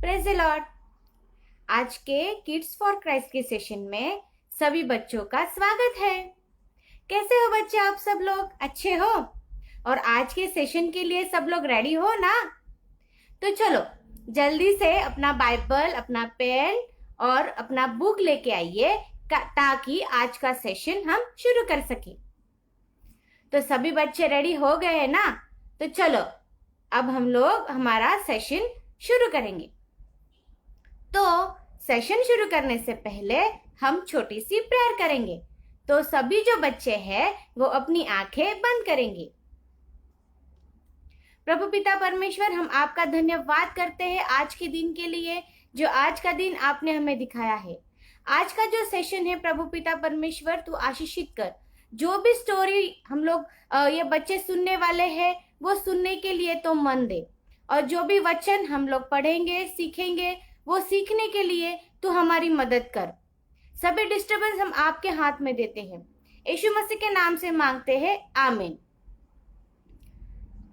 Praise the Lord. आज के kids for Christ के सेशन में सभी बच्चों का स्वागत है। कैसे हो बच्चे? आप सब लोग अच्छे हो? और आज के सेशन के लिए सब लोग रेडी हो ना? तो चलो जल्दी से अपना बाइबल, अपना पेन और अपना बुक लेके आइए ताकि आज का सेशन हम शुरू कर सके। तो सभी बच्चे रेडी हो गए हैं ना? तो चलो अब हम लोग हमारा सेशन शुरू करेंगे। तो सेशन शुरू करने से पहले हम छोटी सी प्रेयर करेंगे। तो सभी जो बच्चे हैं वो अपनी आंखें बंद करेंगे। प्रभु पिता परमेश्वर, हम आपका धन्यवाद करते हैं आज के दिन के लिए, जो आज का दिन आपने हमें दिखाया है। आज का जो सेशन है प्रभु पिता परमेश्वर, तू आशीषित कर। जो भी स्टोरी हम लोग ये बच्चे सुनने वाले हैं वो सुनने के लिए तो मन दे, और जो भी वचन हम लोग पढ़ेंगे सीखेंगे वो सीखने के लिए तू हमारी मदद कर। सभी डिस्टर्बेंस हम आपके हाथ में देते हैं, यीशु मसीह के नाम से मांगते हैं, आमीन।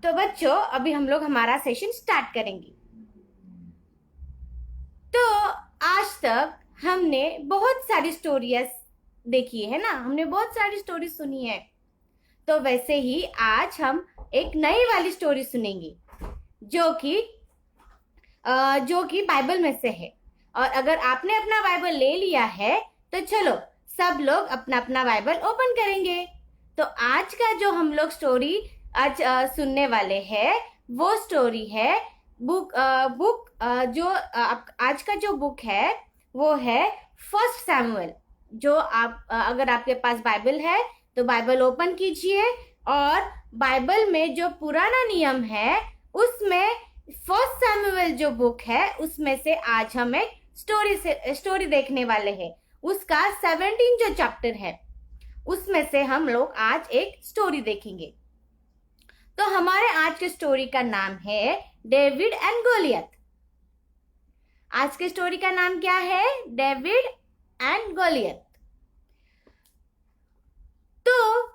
तो बच्चों अभी हम लोग हमारा सेशन स्टार्ट करेंगे। तो आज तक हमने बहुत सारी स्टोरीज देखी है ना, हमने बहुत सारी स्टोरी सुनी है। तो वैसे ही आज हम एक नई वाली स्टोरी सुनेंगे जो कि बाइबल में से है। और अगर आपने अपना बाइबल ले लिया है तो चलो सब लोग अपना अपना बाइबल ओपन करेंगे। तो आज का जो हम लोग स्टोरी आज सुनने वाले हैं वो स्टोरी है जो आज का जो बुक है वो है फर्स्ट सैमुअल। जो आप अगर आपके पास बाइबल है तो बाइबल ओपन कीजिए, और बाइबल में जो पुराना नियम है उसमें फर्स्ट सैमुअल जो बुक है उसमें से आज हम एक स्टोरी देखने वाले हैं। उसका 17 जो चैप्टर है उसमें से हम लोग आज एक स्टोरी देखेंगे। तो हमारे आज के स्टोरी का नाम है डेविड एंड गोलियत। आज के स्टोरी का नाम क्या है? David and Goliath. तो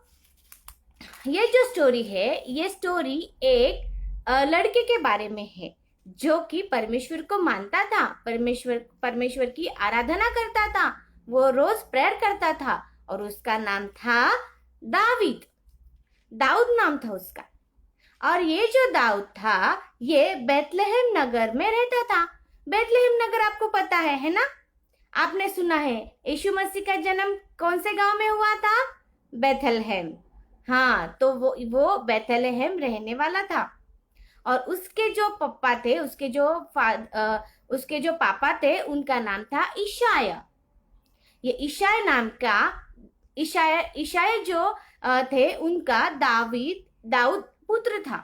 ये जो स्टोरी है ये स्टोरी एक लड़के के बारे में है जो कि परमेश्वर को मानता था, परमेश्वर की आराधना करता था, वो रोज प्रेयर करता था, और उसका नाम था दाऊद नाम था उसका। और ये जो दाऊद था ये बेथलेहम नगर में रहता था। बेथलेहम नगर आपको पता है ना? आपने सुना है यीशु मसीह का जन्म कौन से गांव में हुआ था? बेथलेहम। हाँ, तो वो बेथलेहम रहने वाला था। और उसके जो पापा थे, उसके जो पापा थे उनका नाम था इशाया। ये इशाया जो थे उनका दाऊद पुत्र था।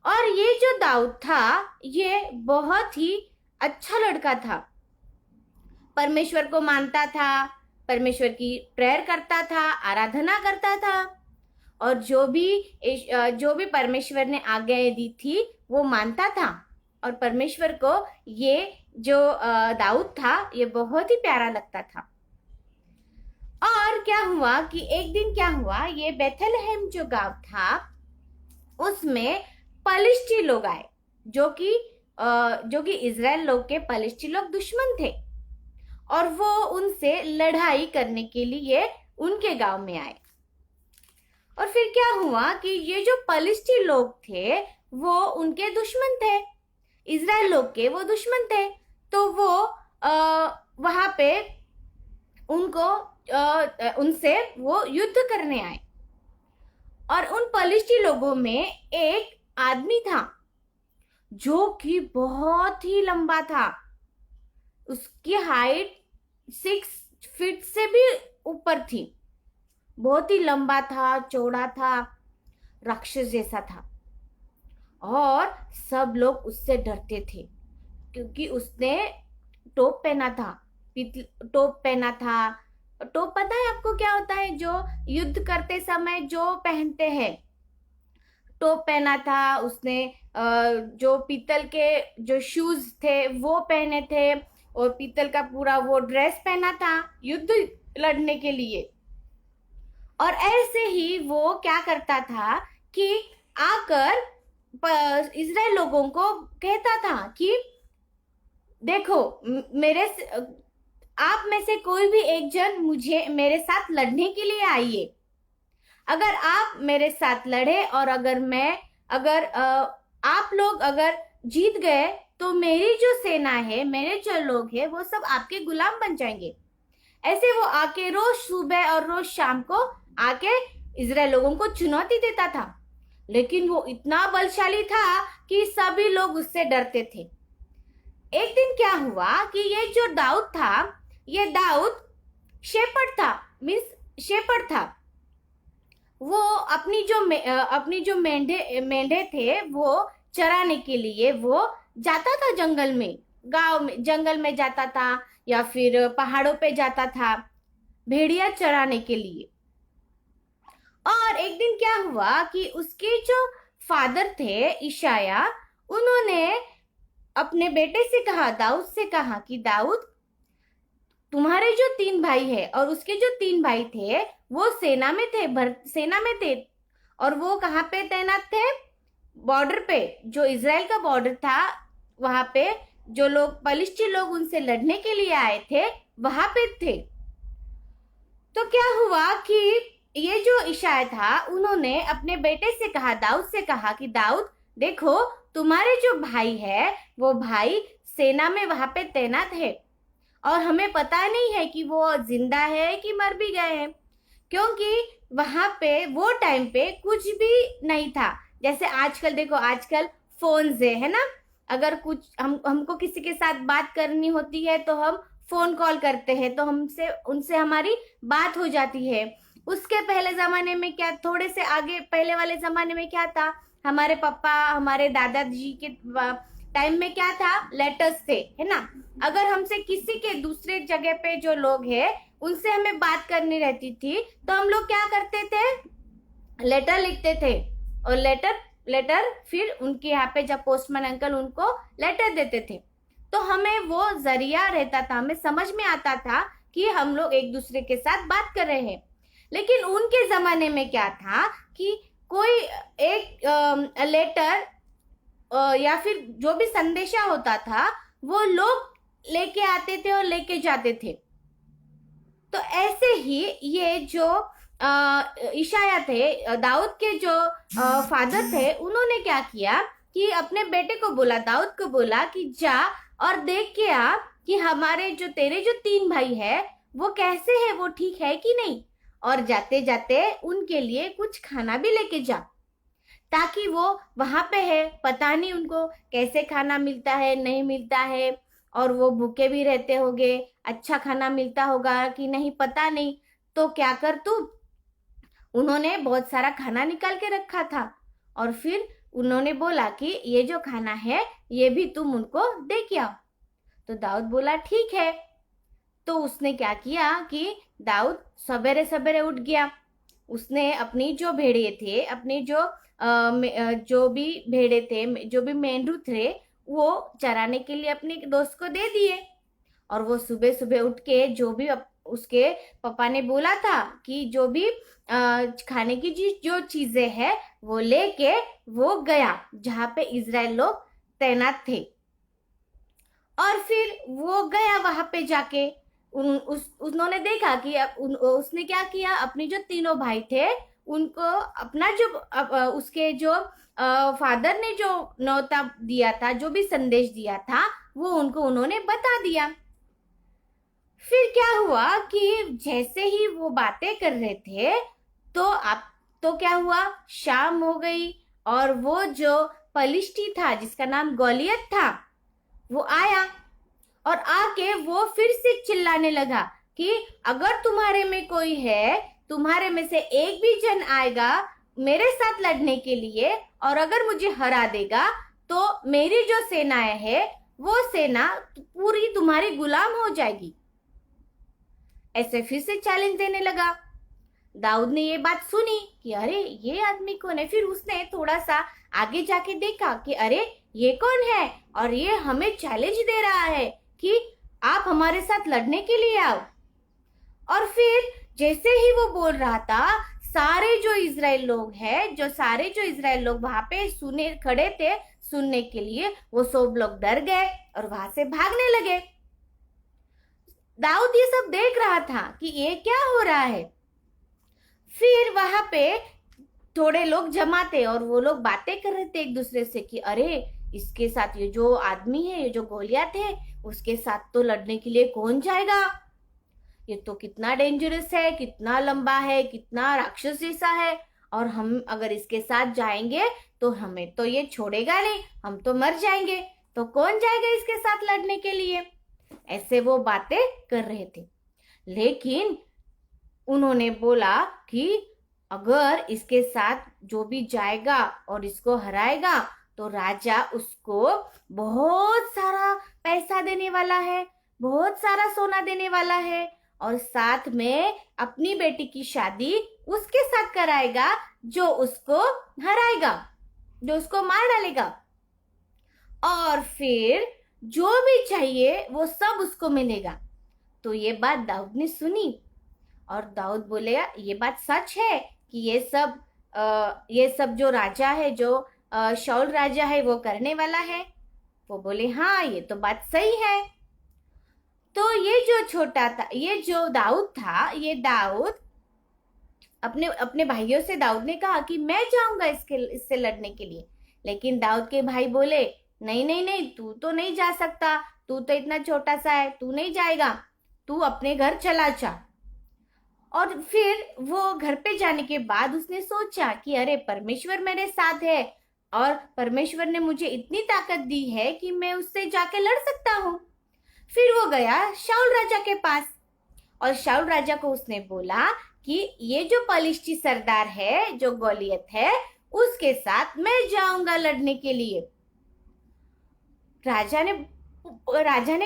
और ये जो दाऊद था ये बहुत ही अच्छा लड़का था, परमेश्वर को मानता था, परमेश्वर की प्रेयर करता था, आराधना करता था, और जो भी परमेश्वर ने आज्ञाएं दी थी वो मानता था। और परमेश्वर को ये जो दाऊद था ये बहुत ही प्यारा लगता था। और क्या हुआ कि एक दिन क्या हुआ, ये बेथलेहम जो गांव था उसमें पलिश्ती लोग आए, जो कि इजराइल लोग के पलिश्ती लोग दुश्मन थे, और वो उनसे लड़ाई करने के लिए उनके गांव में आए। और फिर क्या हुआ कि ये जो पलिश्ती लोग थे वो उनके दुश्मन थे, इजराइल लोग के वो दुश्मन थे। तो वो वहां पे उनसे वो युद्ध करने आए। और उन पलिश्ती लोगों में एक आदमी था जो कि बहुत ही लंबा था। उसकी हाइट 6 फीट से भी ऊपर थी, बहुत ही लंबा था, चौड़ा था, राक्षस जैसा था। और सब लोग उससे डरते थे क्योंकि उसने टोप पहना था। टोप पता है आपको क्या होता है? जो युद्ध करते समय जो पहनते हैं, टोप पहना था उसने। जो पीतल के जो शूज थे वो पहने थे, और पीतल का पूरा वो ड्रेस पहना था युद्ध लड़ने के लिए। और ऐसे ही वो क्या करता था कि आकर इजराइल लोगों को कहता था कि देखो आप में से कोई भी एक जन मुझे मेरे साथ लड़ने के लिए आइए। अगर आप मेरे साथ लड़े और अगर आप लोग अगर जीत गए तो मेरी जो सेना है, मेरे जो लोग हैं, वो सब आपके गुलाम बन जाएंगे। ऐसे वो आके रोज सुबह और रोज शाम को आके इजराइल लोगों को चुनौती देता था। लेकिन वो इतना बलशाली था कि सभी लोग उससे डरते थे। एक दिन क्या हुआ कि ये जो दाऊद था, ये दाऊद शेपर्ड था, मीन्स शेपर्ड था। वो अपनी जो मेंढे थे वो चराने के लिए वो जाता था जंगल में, गांव में, जंगल में जाता था या फिर पहाड़ों पे जाता था भेड़िया चराने के लिए। और एक दिन क्या हुआ कि उसके जो फादर थे ईशाया, उन्होंने अपने बेटे से कहा, दाऊद से कहा कि दाऊद, तुम्हारे जो 3 भाई है और उसके जो 3 भाई थे वो सेना में थे। और वो कहाँ पे तैनात थे? बॉर्डर पे, जो इजराइल का बॉर्डर था, वहां पे जो लोग पलिश्ती लोग उनसे लड़ने के लिए आए थे वहां पे थे। तो क्या हुआ कि ये जो इशाया था, उन्होंने अपने बेटे से कहा, दाऊद से कहा कि दाऊद देखो, तुम्हारे जो भाई है वो भाई सेना में वहां पे तैनात है और हमें पता नहीं है कि वो जिंदा है कि मर भी गए हैं, क्योंकि वहां पे वो टाइम पे कुछ भी नहीं था। जैसे आजकल देखो, आजकल फोन है ना। अगर कुछ हमको किसी के साथ बात करनी होती है तो हम फोन कॉल करते हैं, तो हमसे उनसे हमारी बात हो जाती है। उसके पहले जमाने में क्या, थोड़े से आगे पहले वाले जमाने में क्या था, हमारे पापा हमारे दादाजी के टाइम में क्या था, लेटर्स थे, है ना। अगर हमसे किसी के दूसरे जगह पे जो लोग हैं उनसे हमें बात करनी रहती थी तो हम लोग क्या करते थे, लेटर लिखते थे। और लेटर फिर उनके यहाँ पे जब पोस्टमैन अंकल उनको लेटर देते थे तो हमें वो जरिया रहता था, हमें समझ में आता था कि हम लोग एक दूसरे के साथ बात कर रहे हैं। लेकिन उनके जमाने में क्या था कि कोई एक लेटर या फिर जो भी संदेशा होता था वो लोग लेके आते थे और लेके जाते थे। तो ऐसे ही ये जो ईशाया थे, दाऊद के जो फादर थे, उन्होंने क्या किया कि अपने बेटे को बोला, दाऊद को बोला कि जा और देख के आ कि हमारे जो तेरे जो 3 भाई है वो कैसे है, वो ठीक है कि नहीं। और जाते जाते उनके लिए कुछ खाना भी लेके जा, ताकि वो वहां पे है, पता नहीं उनको कैसे खाना मिलता है नहीं मिलता है, और वो भूखे भी रहते होंगे, अच्छा खाना मिलता होगा कि नहीं पता नहीं। तो क्या कर तू, उन्होंने बहुत सारा खाना निकाल के रखा था और फिर उन्होंने बोला कि ये जो खाना है ये भी तुम उनको दे के आओ। तो दाऊद बोला ठीक है। तो उसने क्या किया कि दाऊद सवेरे सवेरे उठ गया। उसने अपनी जो भेड़िए थे, अपनी जो भी भेड़े थे, जो भी मेंढरू थे, वो चराने के लिए अपने दोस्त को दे दिए। और वो सुबह सुबह उठ के जो भी उसके पापा ने बोला था कि जो भी खाने की जो चीजें हैं वो लेके वो गया जहां पे इजराइल लोग तैनात थे। और फिर वो गया वहां पे जाके उन्होंने देखा कि उसने क्या किया, अपने जो तीनों भाई थे उनको अपना जो उसके जो फादर ने जो न्योता दिया था, जो भी संदेश दिया था, वो उनको उन्होंने बता दिया। फिर क्या हुआ कि जैसे ही वो बातें कर रहे थे तो क्या हुआ, शाम हो गई और वो जो पलिश्ती था जिसका नाम गोलियत था वो आया और आके वो फिर से चिल्लाने लगा कि अगर तुम्हारे में कोई है, तुम्हारे में से एक भी जन आएगा मेरे साथ लड़ने के लिए और अगर मुझे हरा देगा तो मेरी जो सेनाएं है वो सेना पूरी तुम्हारी गुलाम हो जाएगी। ऐसे फिर से चैलेंज देने लगा। दाऊद ने ये बात सुनी कि अरे ये आदमी कौन है। फिर उसने थोड़ा सा आगे जाके देखा कि अरे ये कौन है और ये हमें चैलेंज दे रहा है कि आप हमारे साथ लड़ने के लिए आओ। और फिर जैसे ही वो बोल रहा था, सारे जो इजराइल लोग वहां पे खड़े थे, सुनने के लिए वो सब लोग डर गए और वहां से भागने लगे। दाऊद ये सब देख रहा था कि ये क्या हो रहा है। फिर वहां पे थोड़े लोग जमा थे और वो लोग बातें कर रहे थे एक दूसरे से कि अरे इसके साथ ये जो आदमी है, ये जो गोलियत है, उसके साथ तो लड़ने के लिए कौन जाएगा। ये तो कितना डेंजरस है, कितना लंबा है, कितना राक्षस जैसा है, और हम अगर इसके साथ जाएंगे तो हमें तो ये छोड़ेगा नहीं, हम तो मर जाएंगे। तो कौन जाएगा इसके साथ लड़ने के लिए। ऐसे वो बातें कर रहे थे। लेकिन उन्होंने बोला कि अगर इसके साथ जो भी जाएगा और इसको हराएगा तो राजा उसको बहुत सारा पैसा देने वाला है, बहुत सारा सोना देने वाला है, और साथ में अपनी बेटी की शादी उसके साथ कराएगा जो उसको हराएगा, जो उसको मार डालेगा। और फिर जो भी चाहिए वो सब उसको मिलेगा। तो ये बात दाऊद ने सुनी और दाऊद बोले ये बात सच है कि ये सब जो राजा है, जो शाऊल राजा है, वो करने वाला है। वो बोले हाँ ये तो बात सही है। तो ये जो छोटा था, ये जो दाऊद था, ये दाऊद अपने अपने भाइयों से दाऊद ने कहा कि मैं जाऊंगा इससे लड़ने के लिए। लेकिन दाऊद के भाई बोले नहीं नहीं नहीं, तू तो नहीं जा सकता, तू तो इतना छोटा सा है, तू नहीं जाएगा, तू अपने घर चला जा। और फिर वो घर पे जाने के बाद उसने सोचा कि अरे परमेश्वर मेरे साथ है और परमेश्वर ने मुझे इतनी ताकत दी है कि मैं उससे जाके लड़ सकता हूँ। फिर वो गया शाऊल राजा के पास और शाऊल राजा को उसने बोला कि ये जो पलिश्ती सरदार है, जो गोलियत है, उसके साथ मैं जाऊंगा लड़ने के लिए। राजा ने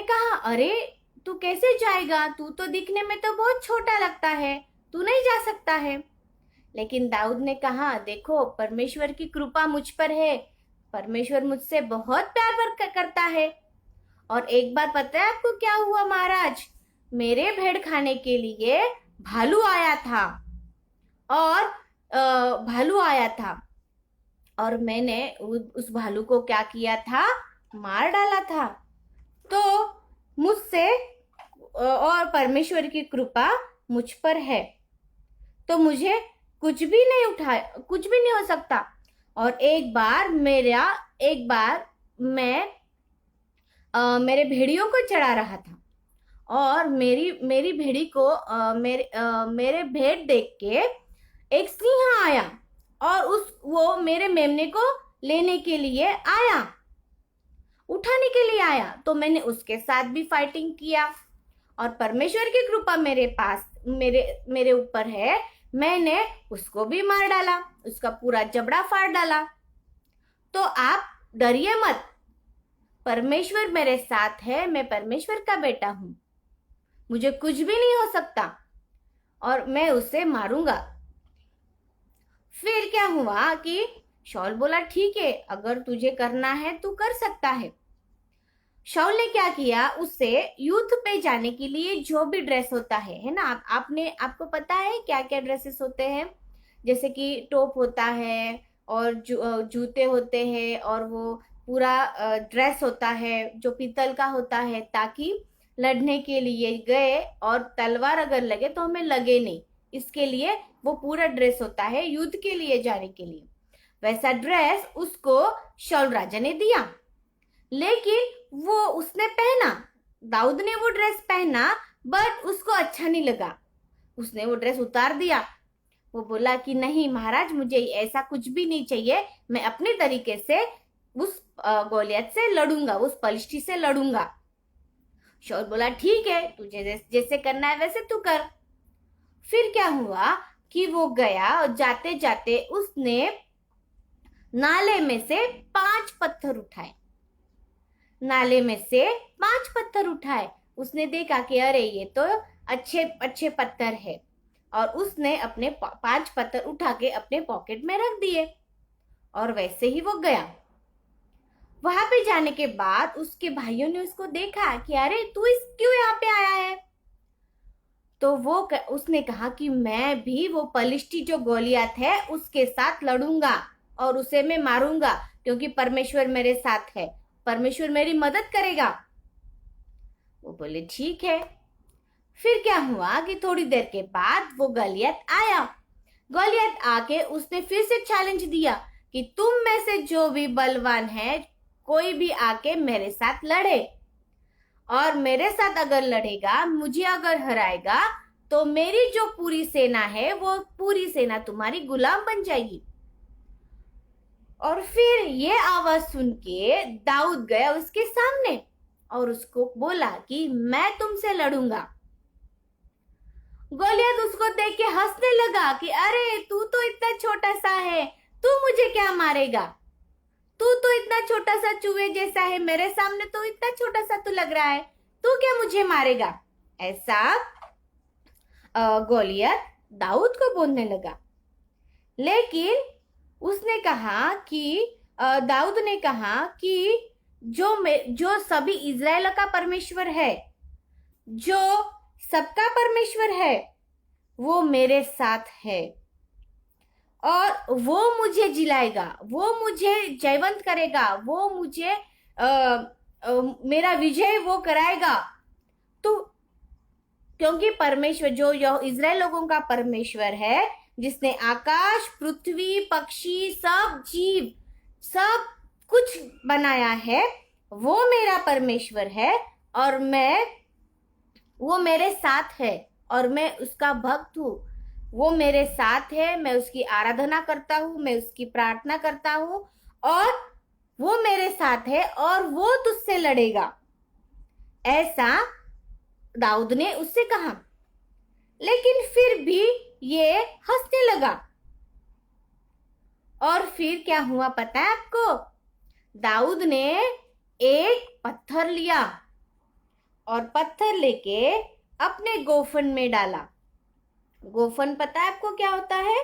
कहा अरे तू कैसे जाएगा, तू तो दिखने में तो बहुत छोटा लगता है, तू नहीं जा सकता है। लेकिन दाऊद ने कहा देखो परमेश्वर की कृपा मुझ पर है, परमेश्वर मुझसे बहुत प्यार करता है। और एक बार पता है आपको क्या हुआ महाराज, मेरे भेड़ खाने के लिए भालू आया था और और मैंने उस भालू को क्या किया था, मार डाला था। तो मुझसे और परमेश्वर की कृपा मुझ पर है, तो मुझे कुछ भी नहीं हो सकता। और एक बार मैं मेरे भेड़ियों को चढ़ा रहा था और मेरी भेड़ी को मेरे भेड़ देख के एक सिंह आया और वो मेरे मेमने को लेने के लिए आया, उठाने के लिए आया। तो मैंने उसके साथ भी फाइटिंग किया और परमेश्वर की कृपा मेरे ऊपर है, मैंने उसको भी मार डाला, उसका पूरा जबड़ा फाड़ डाला। तो आप डरिए मत, परमेश्वर मेरे साथ है, मैं परमेश्वर का बेटा हूं, मुझे कुछ भी नहीं हो सकता और मैं उसे मारूंगा। फिर क्या हुआ कि शाऊल बोला ठीक है, अगर तुझे करना है तू कर सकता है। शाऊल ने क्या किया, उससे युद्ध पे जाने के लिए जो भी ड्रेस होता है ना, आपको पता है क्या क्या ड्रेसेस होते हैं, जैसे कि टोप होता है और जूते होते हैं और वो पूरा ड्रेस होता है जो पीतल का होता है, ताकि लड़ने के लिए गए और तलवार अगर लगे तो हमें लगे नहीं, इसके लिए वो पूरा ड्रेस होता है युद्ध के लिए जाने के लिए। वैसा ड्रेस उसको शाऊल राजा ने दिया, लेकिन वो उसने पहना, दाऊद ने वो ड्रेस पहना, बट उसको अच्छा नहीं लगा, उसने वो ड्रेस उतार दिया। वो बोला कि नहीं महाराज, मुझे ऐसा कुछ भी नहीं चाहिए, मैं अपने तरीके से उस गोलियत से लड़ूंगा, उस पलिश्ती से लड़ूंगा। शाऊल बोला ठीक है, तुझे जैसे करना है वैसे तू कर। फिर क्या हुआ कि वो गया और जाते जाते उसने नाले में से 5 पत्थर उठाए, उसने देखा कि अरे ये तो अच्छे अच्छे पत्थर है, और उसने अपने 5 पत्थर उठा के अपने पॉकेट में रख दिए और वैसे ही वो गया। वहां पे जाने के बाद उसके भाइयों ने उसको देखा कि अरे तू क्यों यहाँ पे आया है। तो उसने कहा कि मैं भी वो पलिश्ती जो गोलियत है उसके साथ लड़ूंगा, और उसे मैं मारूंगा, क्योंकि परमेश्वर मेरे साथ है, परमेश्वर मेरी मदद करेगा। वो बोले ठीक है। फिर क्या हुआ कि थोड़ी देर के बाद वो गलियत आया। गलियत आके उसने फिर से चैलेंज दिया कि तुम में से जो भी बलवान है, कोई भी आके मेरे साथ लड़े, और मेरे साथ अगर लड़ेगा, मुझे अगर हराएगा, तो मेरी जो पूरी सेना है वो पूरी सेना तुम्हारी गुलाम बन जाएगी। और फिर ये आवाज सुन के दाऊद गया उसके सामने और उसको बोला कि मैं तुमसे लड़ूंगा। गोलियत उसको देख के हंसने लगा कि अरे तू तो इतना छोटा सा है, तू मुझे क्या मारेगा, तू तो इतना छोटा सा चूहे जैसा है, मेरे सामने तो इतना छोटा सा तू लग रहा है, तू क्या मुझे मारेगा। ऐसा गोलियत दाऊद को बोलने लगा। लेकिन उसने कहा कि दाऊद ने कहा कि जो सभी इज़राइल का परमेश्वर है, जो सबका परमेश्वर है, वो मेरे साथ है और वो मुझे जिलाएगा, वो मुझे जयवंत करेगा, वो मुझे मेरा विजय वो कराएगा। तो क्योंकि परमेश्वर जो इज़राइल लोगों का परमेश्वर है, जिसने आकाश, पृथ्वी, पक्षी, सब जीव, सब कुछ बनाया है, वो मेरा परमेश्वर है और वो मेरे साथ है और मैं उसका भक्त हूँ। वो मेरे साथ है, मैं उसकी आराधना करता हूँ, मैं उसकी प्रार्थना करता हूँ और वो मेरे साथ है और वो तुझसे लड़ेगा। ऐसा दाऊद ने उससे कहा। लेकिन फिर भी ये हंसने लगा। और फिर क्या हुआ पता है आपको? दाऊद ने एक पत्थर लिया और पत्थर लेके अपने गोफन में डाला। गोफन पता है आपको क्या होता है?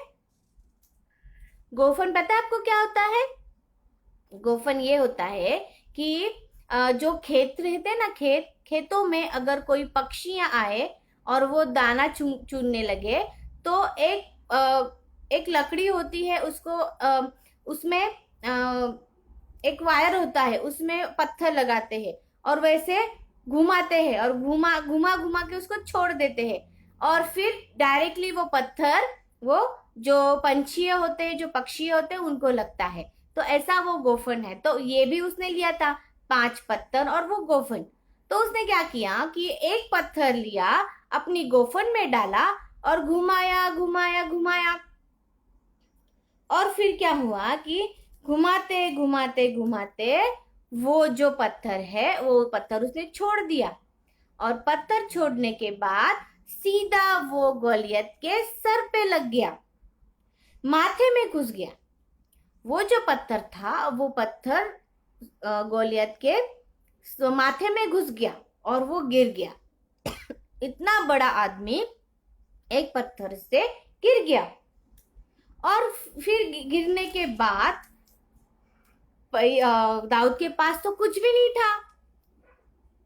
गोफन पता है आपको क्या होता है? गोफन ये होता है कि जो खेत रहते हैं ना, खेतों में अगर कोई पक्षियां आए और वो दाना चुनने लगे, तो एक लकड़ी होती है, उसको उसमें एक वायर होता है, उसमें पत्थर लगाते हैं और वैसे घुमाते हैं और घुमा घुमा घुमा के उसको छोड़ देते हैं और फिर डायरेक्टली वो पत्थर वो जो पंछी होते हैं, जो पक्षी होते हैं, उनको लगता है। तो ऐसा वो गोफन है। तो ये भी उसने लिया था 5 पत्थर और वो गोफन। तो उसने क्या किया कि एक पत्थर लिया, अपनी गोफन में डाला और घुमाया घुमाया घुमाया। और फिर क्या हुआ कि घुमाते घुमाते घुमाते वो जो पत्थर है, वो पत्थर उसने छोड़ दिया और पत्थर छोड़ने के बाद सीधा वो गोलियत के सर पे लग गया, माथे में घुस गया। वो जो पत्थर था, वो पत्थर गोलियत के माथे में घुस गया और वो गिर गया। इतना बड़ा आदमी एक पत्थर से गिर गया। और फिर गिरने के बाद दाऊद के पास तो कुछ भी नहीं था।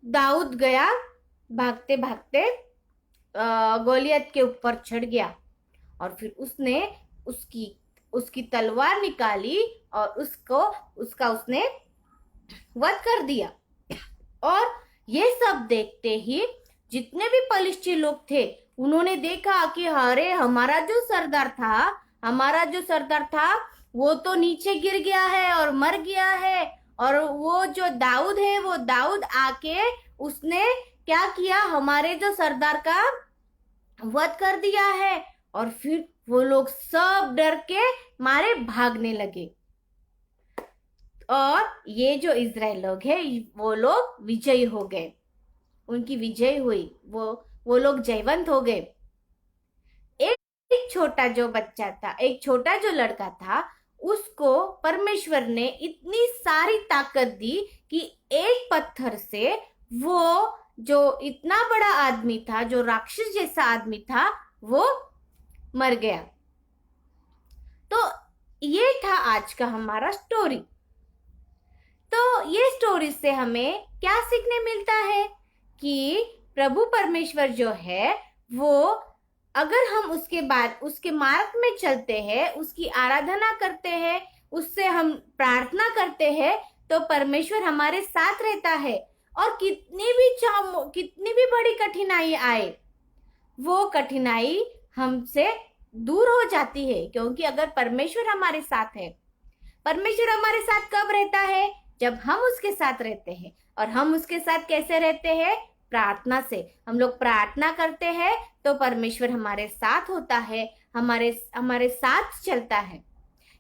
दाऊद गया भागते भागते गोलियत के ऊपर चढ़ गया और फिर उसने उसकी तलवार निकाली और उसने वध कर दिया। और ये सब देखते ही जितने भी पलिश्ती लोग थे, उन्होंने देखा कि अरे हमारा जो सरदार था वो तो नीचे गिर गया है और मर गया है, और वो जो दाऊद है, वो दाऊद आके उसने क्या किया, हमारे जो सरदार का वध कर दिया है। और फिर वो लोग सब डर के मारे भागने लगे और ये जो इज़राइल लोग हैं, वो लोग विजयी हो गए, उनकी विजय हुई, वो लोग जयवंत हो गए। एक छोटा जो बच्चा था, एक छोटा जो लड़का था, उसको परमेश्वर ने इतनी सारी ताकत दी कि एक पत्थर से वो जो इतना बड़ा आदमी था, जो राक्षस जैसा आदमी था, वो मर गया। तो ये था आज का हमारा स्टोरी। तो ये स्टोरी से हमें क्या सीखने मिलता है कि प्रभु परमेश्वर जो है, वो अगर हम उसके मार्ग में चलते हैं, उसकी आराधना करते हैं, उससे हम प्रार्थना करते हैं तो परमेश्वर हमारे साथ रहता है। और कितनी भी बड़ी कठिनाई आए, वो कठिनाई हमसे दूर हो जाती है, क्योंकि अगर परमेश्वर हमारे साथ है। परमेश्वर हमारे साथ कब रहता है? जब हम उसके साथ रहते हैं। और हम उसके साथ कैसे रहते हैं? प्रार्थना से। हम लोग प्रार्थना करते हैं तो परमेश्वर हमारे साथ होता है, हमारे हमारे साथ चलता है।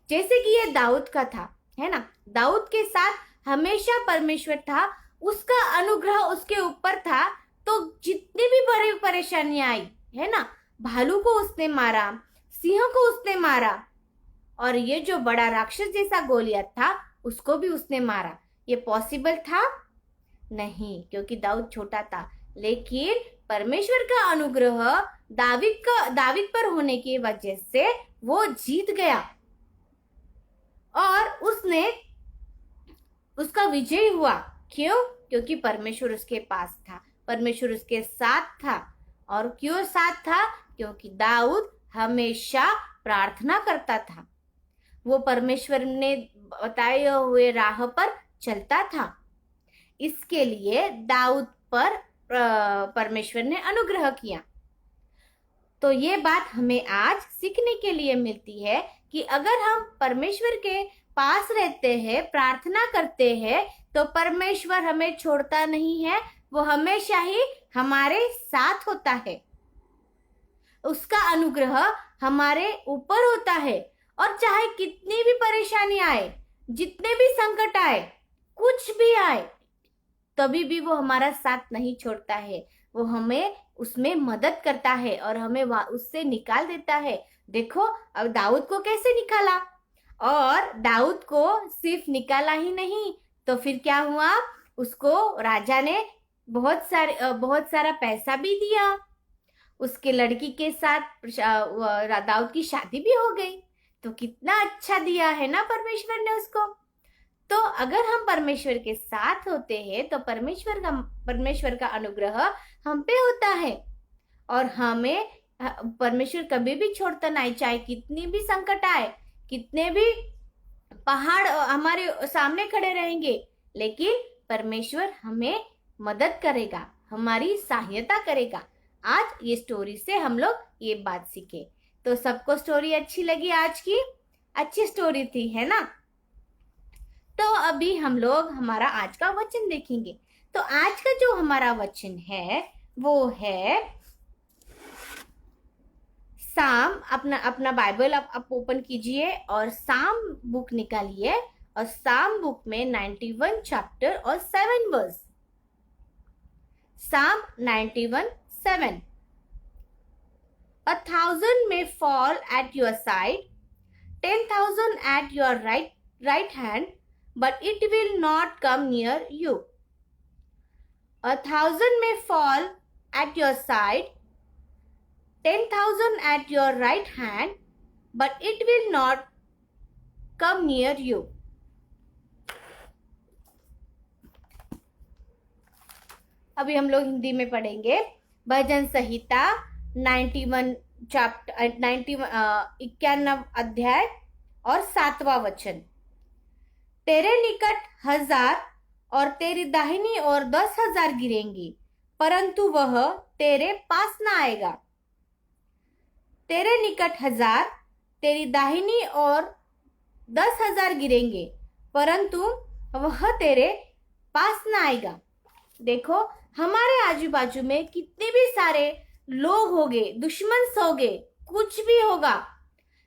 जैसे कि ये दाऊद का था, है ना। दाऊद के साथ हमेशा परमेश्वर था, उसका अनुग्रह उसके ऊपर था। तो जितनी भी बड़ी परेशानियां आई, है ना, भालू को उसने मारा, सिंह को उसने मारा, और ये जो बड़ा राक्षस जैसा गोलियत था उसको भी उसने मारा। ये पॉसिबल था? नहीं, क्योंकि दाऊद छोटा था। लेकिन परमेश्वर का अनुग्रह दावीद पर होने की वजह से वो जीत गया और उसका विजय हुआ। क्यों? क्योंकि परमेश्वर उसके पास था, परमेश्वर उसके साथ था। और क्यों साथ था? क्योंकि दाऊद हमेशा प्रार्थना करता था, वो परमेश्वर ने बताए हुए राह पर चलता था। इसके लिए दाऊद पर परमेश्वर ने अनुग्रह किया। तो ये बात हमें आज सीखने के लिए मिलती है कि अगर हम परमेश्वर के पास रहते हैं, प्रार्थना करते हैं, तो परमेश्वर हमें छोड़ता नहीं है, वो हमेशा ही हमारे साथ होता है। उसका अनुग्रह हमारे ऊपर होता है। और चाहे कितनी भी परेशानी आए, जितने भी संकट आए, कुछ भी आए, तभी भी वो हमारा साथ नहीं छोड़ता है। वो हमें उसमें मदद करता है और हमें उससे निकाल देता है। देखो अब दाऊद को कैसे निकाला, और दाऊद को सिर्फ निकाला ही नहीं, तो फिर क्या हुआ, उसको राजा ने बहुत सारा पैसा भी दिया। उसके लड़की के साथ दाऊद की शादी भी हो गई। तो कितना अच्छा दिया है ना परमेश्वर ने उसको। तो अगर हम परमेश्वर के साथ होते हैं तो परमेश्वर का अनुग्रह हम पे होता है, और हमें परमेश्वर कभी भी छोड़ता नहीं। चाहे कितनी भी संकट आए, कितने भी पहाड़ हमारे सामने खड़े रहेंगे, लेकिन परमेश्वर हमें मदद करेगा, हमारी सहायता करेगा। आज ये स्टोरी से हम लोग ये बात सीखे। तो सबको स्टोरी अच्छी लगी? आज की अच्छी स्टोरी थी, है ना। तो अभी हम लोग हमारा आज का वचन देखेंगे। तो आज का जो हमारा वचन है वो है साम। अपना बाइबल आप ओपन कीजिए और साम बुक निकालिए, और साम बुक में 91 चैप्टर और 7 वर्स। साम 91:7। 1,000 may fall at your side, 10,000 at your right hand, but it will not come near you. 1,000 may fall at your side, 10,000 at your right hand, but it will not come near you. अभी हम लोग हिंदी में पढ़ेंगे। भजन संहिता 91 chapter 91 अध्याय और 7वां वचन। तेरे निकट 1,000 और तेरी दाहिनी ओर 10,000 गिरेंगे, परंतु वह तेरे पास ना आएगा। तेरे निकट 1,000, तेरी दाहिनी ओर 10,000 गिरेंगे, परंतु वह तेरे पास ना आएगा। देखो हमारे आजू बाजू में कितने भी सारे लोग होंगे, दुश्मन होंगे, कुछ भी होगा,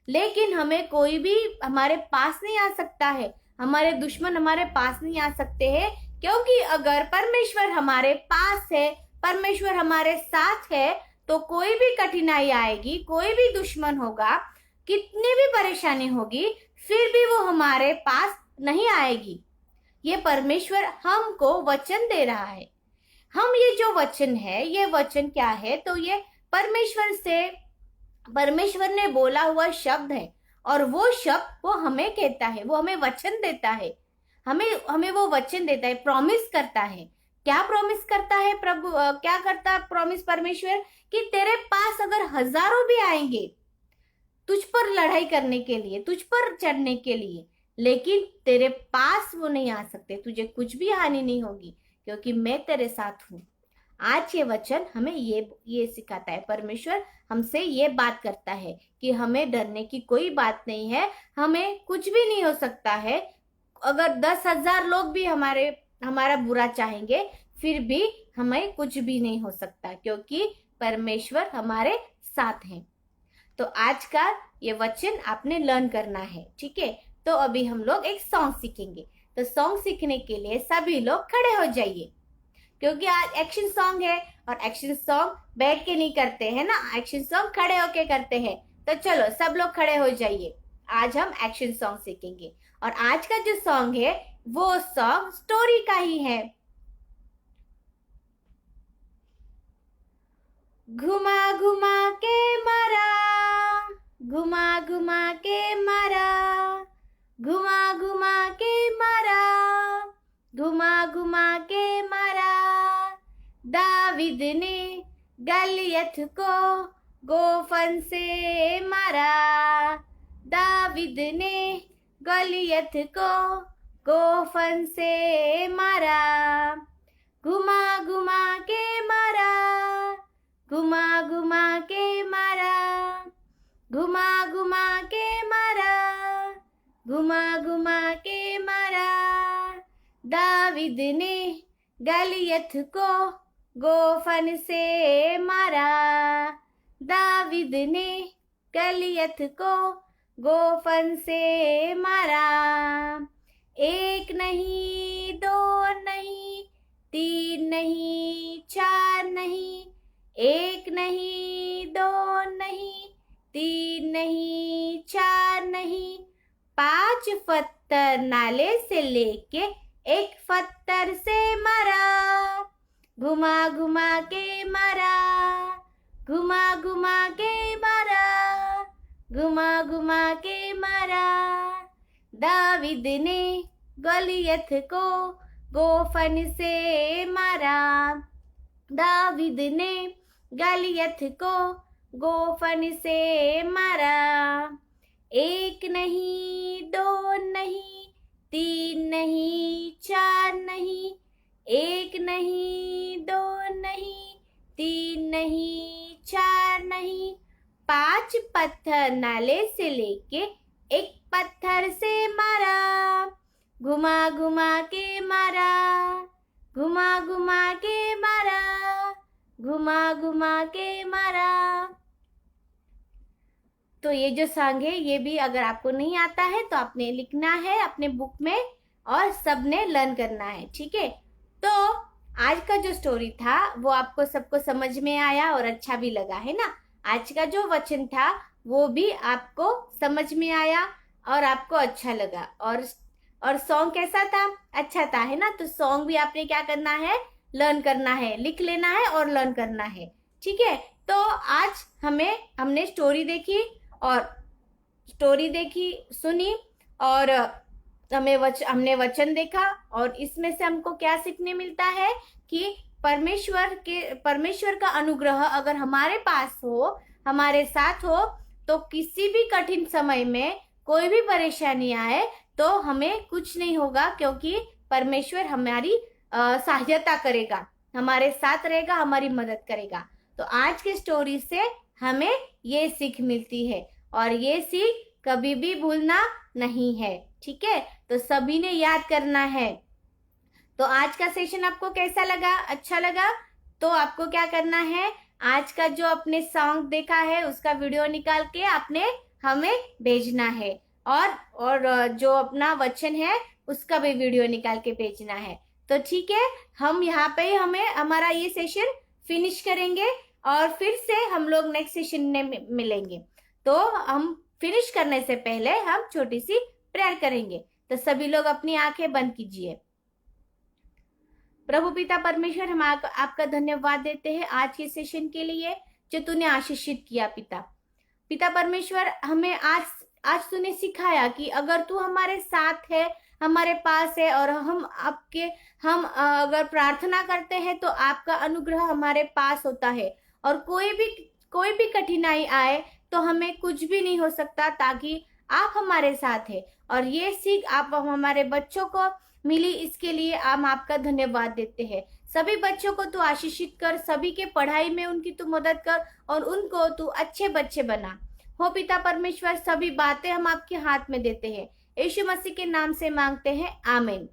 लेकिन हमें कोई भी हमारे पास नहीं आ सकता है। हमारे दुश्मन हमारे पास नहीं आ सकते हैं, क्योंकि अगर परमेश्वर हमारे पास है, परमेश्वर हमारे साथ है, तो कोई भी कठिनाई आएगी, कोई भी दुश्मन होगा, कितनी भी परेशानी होगी, फिर भी वो हमारे पास नहीं आएगी। ये परमेश्वर हमको वचन दे रहा है। हम ये जो वचन है, ये वचन क्या है? तो ये परमेश्वर ने बोला हुआ शब्द है, और वो शब्द वो हमें कहता है, वो हमें वचन देता है, हमें वो वचन देता है, प्रॉमिस करता है। क्या प्रॉमिस करता है प्रभु? क्या करता है प्रॉमिस परमेश्वर? कि तेरे पास अगर हजारों भी आएंगे तुझ पर लड़ाई करने के लिए, तुझ पर चढ़ने के लिए, लेकिन तेरे पास वो नहीं आ सकते, तुझे कुछ भी हानि नहीं होगी क्योंकि मैं तेरे साथ हूँ। आज ये वचन हमें ये सिखाता है, परमेश्वर हमसे ये बात करता है कि हमें डरने की कोई बात नहीं है, हमें कुछ भी नहीं हो सकता है। अगर 10,000 लोग भी हमारा बुरा चाहेंगे फिर भी हमें कुछ भी नहीं हो सकता क्योंकि परमेश्वर हमारे साथ हैं। तो आज का ये वचन आपने लर्न करना है, ठीक है। तो अभी हम लोग एक सॉन्ग सीखेंगे। तो सॉन्ग सीखने के लिए सभी लोग खड़े हो जाइए क्योंकि आज एक्शन सॉन्ग है और एक्शन सॉन्ग बैठ के नहीं करते हैं ना, एक्शन सॉन्ग खड़े होके करते हैं। तो चलो सब लोग खड़े हो जाइए, आज हम एक्शन सॉन्ग सीखेंगे। और आज का जो सॉन्ग है वो सॉन्ग स्टोरी का ही है। घुमा घुमा के मारा, घुमा घुमा के मारा, घुमा घुमा के मारा, घुमा घुमा के मारा। दावीद ने गलियत को गोफन से मारा, दावीद ने गलियत को गोफन से मारा। घुमा घुमा के मारा, घुमा घुमा के मारा, घुमा घुमा के मारा, घुमा घुमा के मारा। दावीद ने गलियत को गोफन से मारा, दावीद ने गलियत को गोफन से मारा। एक नहीं, दो नहीं, तीन नहीं, चार नहीं, एक नहीं, दो नहीं, तीन नहीं, चार नहीं, 5 पत्थर नाले से लेके एक पत्थर से मारा। घुमा घुमा के मारा, घुमा घुमा के मारा, घुमा घुमा के मारा। दावीद ने गलियत को गोफन से मारा, दावीद ने गलियत को गोफन से मारा। एक नहीं, दो नहीं, तीन नहीं, चार नहीं, एक नहीं, दो नहीं, तीन नहीं, चार नहीं, 5 पत्थर नाले से लेके एक पत्थर से मारा। घुमा घुमा के मारा, घुमा घुमा के मारा, घुमा घुमा के मारा। तो ये जो सॉन्ग है ये भी अगर आपको नहीं आता है तो आपने लिखना है अपने बुक में और सबने लर्न करना है, ठीक है। तो आज का जो स्टोरी था वो आपको सबको समझ में आया और अच्छा भी लगा है ना। आज का जो वचन था वो भी आपको समझ में आया और आपको अच्छा लगा। और सॉन्ग कैसा था? अच्छा था, है ना। तो सॉन्ग भी आपने क्या करना है? लर्न करना है, लिख लेना है और लर्न करना है, ठीक है। तो आज हमने स्टोरी देखी और स्टोरी देखी, सुनी और हमने वचन देखा। और इसमें से हमको क्या सीखने मिलता है कि परमेश्वर का अनुग्रह अगर हमारे पास हो, हमारे साथ हो, तो किसी भी कठिन समय में कोई भी परेशानी आए तो हमें कुछ नहीं होगा क्योंकि परमेश्वर हमारी सहायता करेगा, हमारे साथ रहेगा, हमारी मदद करेगा। तो आज के स्टोरी से हमें ये सीख मिलती है और ये सीख कभी भी भूलना नहीं है, ठीक है। तो सभी ने याद करना है। तो आज का सेशन आपको कैसा लगा? अच्छा लगा? तो आपको क्या करना है, आज का जो आपने सॉन्ग देखा है उसका वीडियो निकाल के आपने हमें भेजना है और जो अपना वचन है उसका भी वीडियो निकाल के भेजना है। तो ठीक है, हम यहाँ पे हमारा ये सेशन फिनिश करेंगे और फिर से हम लोग नेक्स्ट सेशन में मिलेंगे। तो हम फिनिश करने से पहले हम छोटी सी प्रेयर करेंगे। तो सभी लोग अपनी आंखें बंद कीजिए। प्रभु पिता परमेश्वर, हम आपका धन्यवाद देते हैं आज के सेशन के लिए जो तूने आशीषित किया। पिता परमेश्वर, हमें आज तूने सिखाया कि अगर तू हमारे साथ है, हमारे पास है और हम अगर प्रार्थना करते हैं तो आपका अनुग्रह हमारे पास होता है और कोई भी कठिनाई आए तो हमें कुछ भी नहीं हो सकता ताकि आप हमारे साथ हैं और ये सीख आप हमारे बच्चों को मिली, इसके लिए हम आपका धन्यवाद देते हैं। सभी बच्चों को तू आशीषित कर, सभी के पढ़ाई में उनकी तू मदद कर और उनको तू अच्छे बच्चे बना। हो पिता परमेश्वर, सभी बातें हम आपके हाथ में देते हैं, यीशु मसीह के नाम से मांगते हैं, आमीन।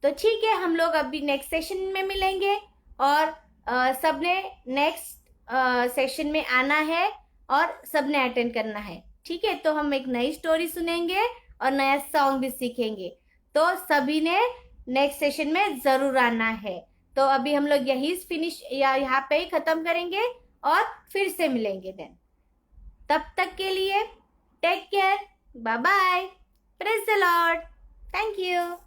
तो ठीक है, हम लोग अभी नेक्स्ट सेशन में मिलेंगे और सबने नेक्स्ट सेशन में आना है और सबने अटेंड करना है। ठीक है, तो हम एक नई स्टोरी सुनेंगे और नया सॉन्ग भी सीखेंगे, तो सभी ने नेक्स्ट सेशन में जरूर आना है। तो अभी हम लोग यही फिनिश या यहाँ पे ही खत्म करेंगे और फिर से मिलेंगे देन। तब तक के लिए take care, bye bye, praise the Lord, thank you.